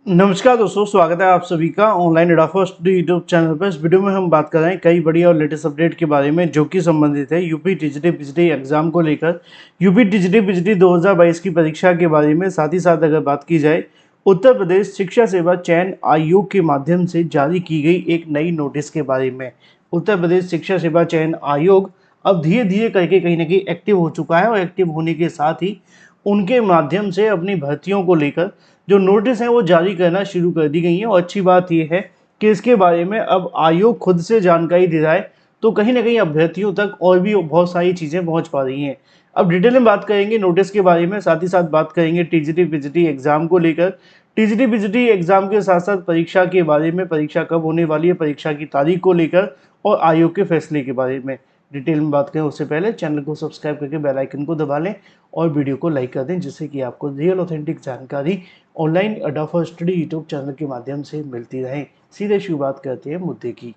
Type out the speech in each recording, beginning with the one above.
नमस्कार दोस्तों, स्वागत है आप सभी का ऑनलाइन एडाफा स्टडी यूट्यूब चैनल पर। इस वीडियो में हम बात कर रहे हैं कई बड़ी और लेटेस्ट अपडेट के बारे में जो कि संबंधित है यूपी टीजीटी पीजीटी एग्जाम को लेकर। यूपी टीजीटी पीजीटी 2022 की परीक्षा के बारे में, साथ ही साथ अगर बात की जाए उत्तर प्रदेश शिक्षा सेवा चयन आयोग के माध्यम से जारी की गई एक नई नोटिस के बारे में। उत्तर प्रदेश शिक्षा सेवा चयन आयोग अब धीरे धीरे करके कहीं ना कहीं एक्टिव हो चुका है और एक्टिव होने के साथ ही उनके माध्यम से अपनी भर्तियों को लेकर जो नोटिस है वो जारी करना शुरू कर दी गई है। और अच्छी बात यह है कि इसके बारे में अब आयोग खुद से जानकारी दे रहा है, तो कहीं ना कहीं अभ्यर्थियों तक और भी बहुत सारी चीज़ें पहुंच पा रही हैं। अब डिटेल में बात करेंगे नोटिस के बारे में, साथ ही साथ बात करेंगे टीजीटी पीजीटी एग्जाम को लेकर, टीजीटी पीजीटी एग्जाम के साथ साथ परीक्षा के बारे में, परीक्षा कब होने वाली है, परीक्षा की तारीख को लेकर और आयोग के फैसले के बारे में डिटेल में बात करें। उससे पहले चैनल को सब्सक्राइब करके बेल आइकन को दबा लें और वीडियो को लाइक कर दें, जिससे कि आपको रियल ऑथेंटिक जानकारी ऑनलाइन एडाफा स्टडी यूट्यूब चैनल के माध्यम से मिलती रहे। सीधे शुरुआत करते हैं मुद्दे की।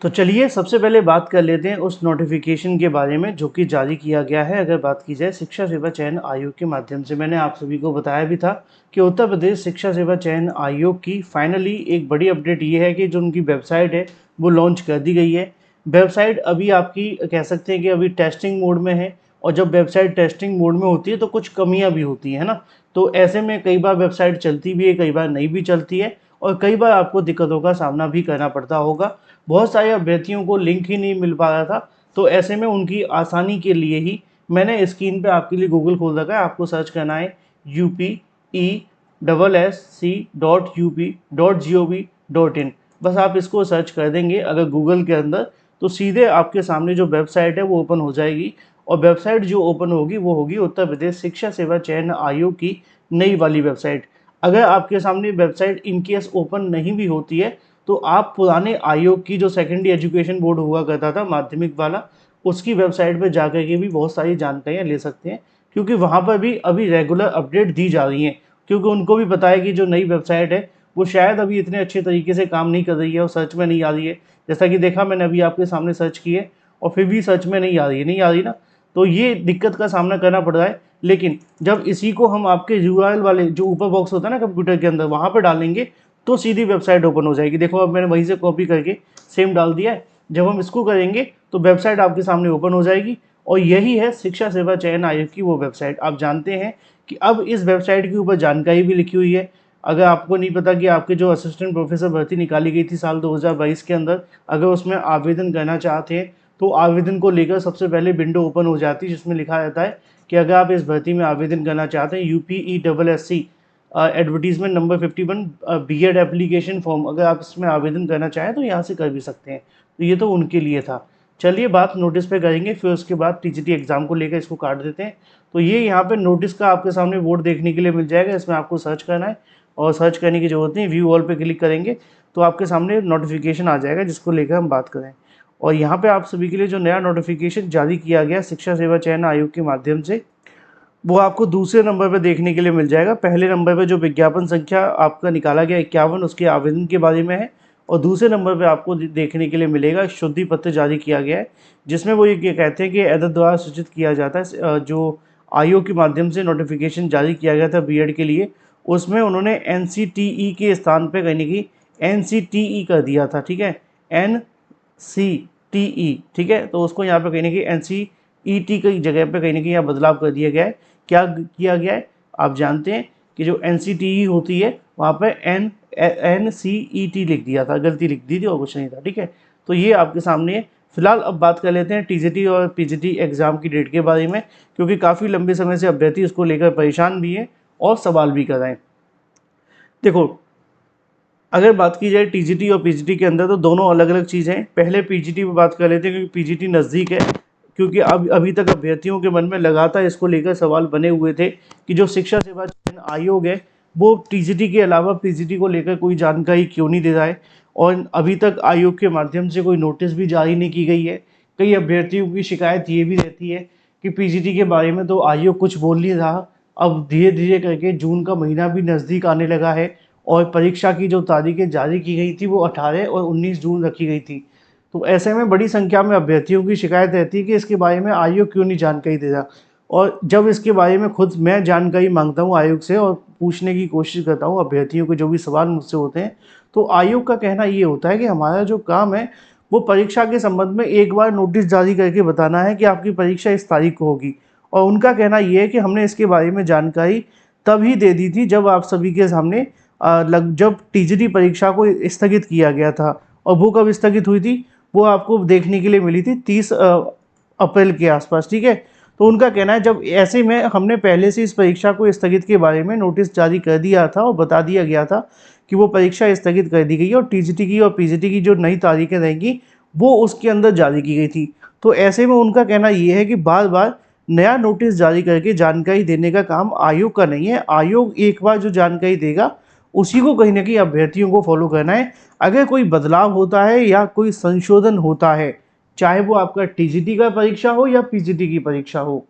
तो चलिए सबसे पहले बात कर लेते हैं उस नोटिफिकेशन के बारे में जो कि जारी किया गया है। अगर बात की जाए शिक्षा सेवा चयन आयोग के माध्यम से, मैंने आप सभी को बताया भी था कि उत्तर प्रदेश शिक्षा सेवा चयन आयोग की फाइनली एक बड़ी अपडेट ये है कि जो उनकी वेबसाइट है वो लॉन्च कर दी गई है। वेबसाइट अभी आपकी कह सकते हैं कि अभी टेस्टिंग मोड में है, और जब वेबसाइट टेस्टिंग मोड में होती है तो कुछ कमियां भी होती है ना। तो ऐसे में कई बार वेबसाइट चलती भी है, कई बार नहीं भी चलती है, और कई बार आपको दिक्कतों का सामना भी करना पड़ता होगा। बहुत सारे अभ्यर्थियों को लिंक ही नहीं मिल पा रहा था, तो ऐसे में उनकी आसानी के लिए ही मैंने स्क्रीन पे आपके लिए गूगल खोल रखा है। आपको सर्च करना है UPESSC.UP.gov.in। बस आप इसको सर्च कर देंगे अगर गूगल के अंदर, तो सीधे आपके सामने जो वेबसाइट है वो ओपन हो जाएगी। और वेबसाइट जो ओपन होगी वो होगी उत्तर प्रदेश शिक्षा सेवा चयन आयोग की नई वाली वेबसाइट। अगर आपके सामने वेबसाइट इनकेस ओपन नहीं भी होती है तो आप पुराने आयोग की जो सेकेंडरी एजुकेशन बोर्ड हुआ करता था माध्यमिक वाला, उसकी वेबसाइट पर जाकर के भी बहुत सारी जानकारियाँ ले सकते हैं, क्योंकि वहाँ पर भी अभी रेगुलर अपडेट दी जा रही हैं। क्योंकि उनको भी पता है कि जो नई वेबसाइट है वो शायद अभी इतने अच्छे तरीके से काम नहीं कर रही है और सर्च में नहीं आ रही है। जैसा कि देखा मैंने अभी आपके सामने सर्च की है और फिर भी सर्च में नहीं आ रही ना, तो ये दिक्कत का सामना करना पड़ रहा है। लेकिन जब इसी को हम आपके यूआरएल वाले जो ऊपर बॉक्स होता है ना कंप्यूटर के अंदर, वहाँ पर डालेंगे तो सीधी वेबसाइट ओपन हो जाएगी। देखो अब मैंने वहीं से कॉपी करके सेम डाल दिया है। जब हम इसको करेंगे तो वेबसाइट आपके सामने ओपन हो जाएगी, और यही है शिक्षा सेवा चयन आयोग की वो वेबसाइट। आप जानते हैं कि अब इस वेबसाइट के ऊपर जानकारी भी लिखी हुई है। अगर आपको नहीं पता कि आपके जो असिस्टेंट प्रोफेसर भर्ती निकाली गई थी साल 2022 के अंदर, अगर उसमें आवेदन करना चाहते हैं तो आवेदन को लेकर सबसे पहले विंडो ओपन हो जाती है, जिसमें लिखा रहता है कि अगर आप इस भर्ती में आवेदन करना चाहते हैं UPESSC advertisement number 51 BEd application form, अगर आप इसमें आवेदन करना चाहें तो यहाँ से कर भी सकते हैं। तो ये तो उनके लिए था। चलिए बात नोटिस पे करेंगे, फिर उसके बाद टीजीटी एग्जाम को लेकर इसको काट देते हैं। तो ये यहाँ पे नोटिस का आपके सामने बोर्ड देखने के लिए मिल जाएगा। इसमें आपको सर्च करना है, और सर्च करने की जरूरत नहीं, व्यू ऑल पे क्लिक करेंगे तो आपके सामने नोटिफिकेशन आ जाएगा जिसको लेकर हम बात करें। और यहाँ पे आप सभी के लिए जो नया नोटिफिकेशन जारी किया गया शिक्षा सेवा चयन आयोग के माध्यम से, वो आपको दूसरे नंबर पर देखने के लिए मिल जाएगा। पहले नंबर पर जो विज्ञापन संख्या आपका निकाला गया 51, उसके आवेदन के बारे में है। और दूसरे नंबर पे आपको देखने के लिए मिलेगा शुद्धि पत्र जारी किया गया है, जिसमें वो ये कहते हैं कि एदर द्वारा सूचित किया जाता है। जो आयोग के माध्यम से नोटिफिकेशन जारी किया गया था बीएड के लिए, उसमें उन्होंने NCTE के स्थान पर कहने की NCTE कर दिया था। ठीक है, NCTE, ठीक है, तो उसको यहाँ पे कहने की NCET की जगह पे कहीं ना कहीं यहाँ बदलाव कर दिया गया है। क्या किया गया है आप जानते हैं कि जो NCTE होती है वहाँ पे NCET लिख दिया था, गलती लिख दी थी और कुछ नहीं था। ठीक है, तो ये आपके सामने है। फिलहाल अब बात कर लेते हैं टीजीटी और पीजीटी एग्जाम की डेट के बारे में, क्योंकि काफ़ी लंबे समय से अभ्यर्थी इसको लेकर परेशान भी है और सवाल भी कर रहे हैं। देखो, अगर बात की जाए टीजीटी और पीजीटी के अंदर तो दोनों अलग अलग चीज़ें हैं। पहले पीजीटी पर बात कर लेते हैं, क्योंकि पीजीटी नज़दीक है। क्योंकि अब अभी तक अभ्यर्थियों के मन में लगातार इसको लेकर सवाल बने हुए थे कि जो शिक्षा सेवा चयन आयोग है वो टीजीटी के अलावा पीजीटी को लेकर कोई जानकारी क्यों नहीं दे रहा है, और अभी तक आयोग के माध्यम से कोई नोटिस भी जारी नहीं की गई है। कई अभ्यर्थियों की शिकायत ये भी रहती है कि पीजीटी के बारे में तो आयोग कुछ बोल नहीं रहा। अब धीरे धीरे करके जून का महीना भी नज़दीक आने लगा है, और परीक्षा की जो तारीखें जारी की गई थी वो 18 और 19 जून रखी गई थी। तो ऐसे में बड़ी संख्या में अभ्यर्थियों की शिकायत रहती है कि इसके बारे में आयोग क्यों नहीं जानकारी दे रहा। और जब इसके बारे में खुद मैं जानकारी मांगता हूँ आयोग से और पूछने की कोशिश करता हूँ अभ्यर्थियों के जो भी सवाल मुझसे होते हैं, तो आयोग का कहना ये होता है कि हमारा जो काम है वो परीक्षा के संबंध में एक बार नोटिस जारी करके बताना है कि आपकी परीक्षा इस तारीख को होगी। और उनका कहना ये है कि हमने इसके बारे में जानकारी तभी दे दी थी जब आप सभी के सामने जब टीजीटी परीक्षा को स्थगित किया गया था। और वो कब स्थगित हुई थी, वो आपको देखने के लिए मिली थी 30 अप्रैल के आसपास, ठीक है। तो उनका कहना है जब ऐसे में हमने पहले से इस परीक्षा को स्थगित के बारे में नोटिस जारी कर दिया था और बता दिया गया था कि वो परीक्षा स्थगित कर दी गई है और टीजीटी की और पीजीटी की जो नई तारीखें रहेंगी वो उसके अंदर जारी की गई थी। तो ऐसे में उनका कहना ये है कि बार बार नया नोटिस जारी करके जानकारी देने का काम आयोग का नहीं है। आयोग एक बार जो जानकारी देगा उसी को कहीं ना कहीं अभ्यर्थियों को फॉलो करना है। अगर कोई बदलाव होता है या कोई संशोधन होता है, चाहे वो आपका टीजीटी का परीक्षा हो या पीजीटी की परीक्षा हो,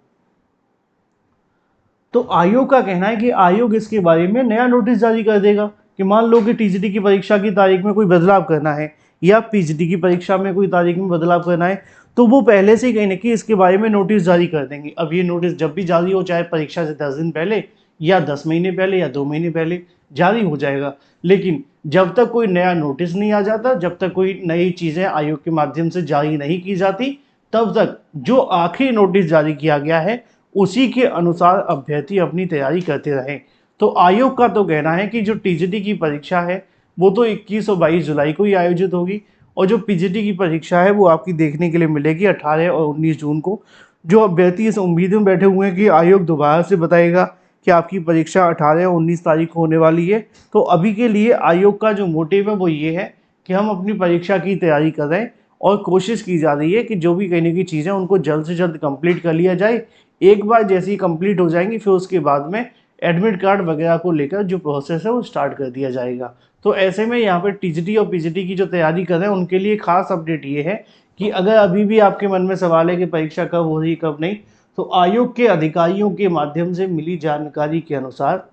तो आयोग का कहना है कि आयोग इसके बारे में नया नोटिस जारी कर देगा कि मान लो कि टीजीटी की परीक्षा की तारीख में कोई बदलाव करना है या पीजीटी की परीक्षा में कोई तारीख में बदलाव करना है, तो वो पहले से ही कहीं ना कहीं इसके बारे में नोटिस जारी कर देंगे। अब ये नोटिस जब भी जारी हो, चाहे परीक्षा से 10 दिन पहले या 10 महीने पहले या 2 महीने पहले जारी हो जाएगा। लेकिन जब तक कोई नया नोटिस नहीं आ जाता, जब तक कोई नई चीज़ें आयोग के माध्यम से जारी नहीं की जाती, तब तक जो आखिरी नोटिस जारी किया गया है उसी के अनुसार अभ्यर्थी अपनी तैयारी करते रहें। तो आयोग का तो कहना है कि जो टीजीटी की परीक्षा है वो तो 21 और 22 जुलाई को ही आयोजित होगी, और जो पीजीटी की परीक्षा है वो आपकी देखने के लिए मिलेगी 18 और 19 जून को। जो अभ्यर्थी इस उम्मीद में बैठे हुए हैं कि आयोग दोबारा से बताएगा कि आपकी परीक्षा 18 और 19 तारीख को होने वाली है, तो अभी के लिए आयोग का जो मोटिव है वो ये है कि हम अपनी परीक्षा की तैयारी कर रहे हैं और कोशिश की जा रही है कि जो भी कहने की चीज़ें उनको जल्द से जल्द कंप्लीट कर लिया जाए। एक बार जैसे ही कंप्लीट हो जाएंगी फिर उसके बाद में एडमिट कार्ड वगैरह को लेकर जो प्रोसेस है वो स्टार्ट कर दिया जाएगा। तो ऐसे में यहाँ पर टीजीटी और पीजीटी की जो तैयारी कर रहे हैं उनके लिए खास अपडेट ये है कि अगर अभी भी आपके मन में सवाल है कि परीक्षा कब हो रही कब नहीं, तो आयोग के अधिकारियों के माध्यम से मिली जानकारी के अनुसार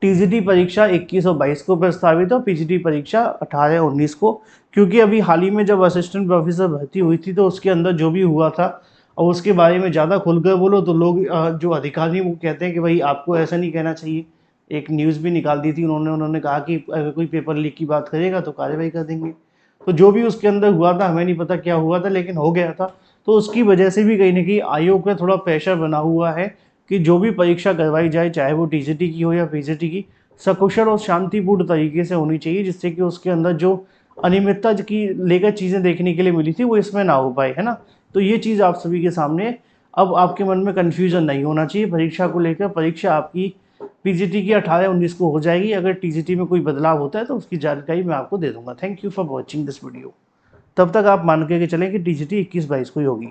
टीजीटी परीक्षा 21 और 22 को प्रस्तावित और पीजीटी परीक्षा 18 और 19 को। क्योंकि अभी हाल ही में जब असिस्टेंट प्रोफेसर भर्ती हुई थी तो उसके अंदर जो भी हुआ था और उसके बारे में ज़्यादा खुलकर बोलो तो लोग जो अधिकारी वो कहते हैं कि भाई आपको ऐसा नहीं कहना चाहिए। एक न्यूज़ भी निकाल दी थी उन्होंने कहा कि अगर कोई पेपर लीक की बात करेगा तो कार्रवाई कर देंगे। तो जो भी उसके अंदर हुआ था हमें नहीं पता क्या हुआ था, लेकिन हो गया था। तो उसकी वजह से भी कहीं ना कहीं आयोग में थोड़ा प्रेशर बना हुआ है कि जो भी परीक्षा करवाई जाए, चाहे वो टीजीटी की हो या पीजीटी की, सकुशल और शांतिपूर्ण तरीके से होनी चाहिए, जिससे कि उसके अंदर जो अनियमितता की लेकर चीज़ें देखने के लिए मिली थी वो इसमें ना हो पाए, है ना। तो ये चीज़ आप सभी के सामने, अब आपके मन में कन्फ्यूज़न नहीं होना चाहिए परीक्षा को लेकर। परीक्षा आपकी पीजीटी की 18-19 को हो जाएगी। अगर टीजीटी में कोई बदलाव होता है तो उसकी जानकारी मैं आपको दे दूंगा। Thank you for watching this video. तब तक आप मान के चलें कि टीजीटी 21-22 को ही होगी।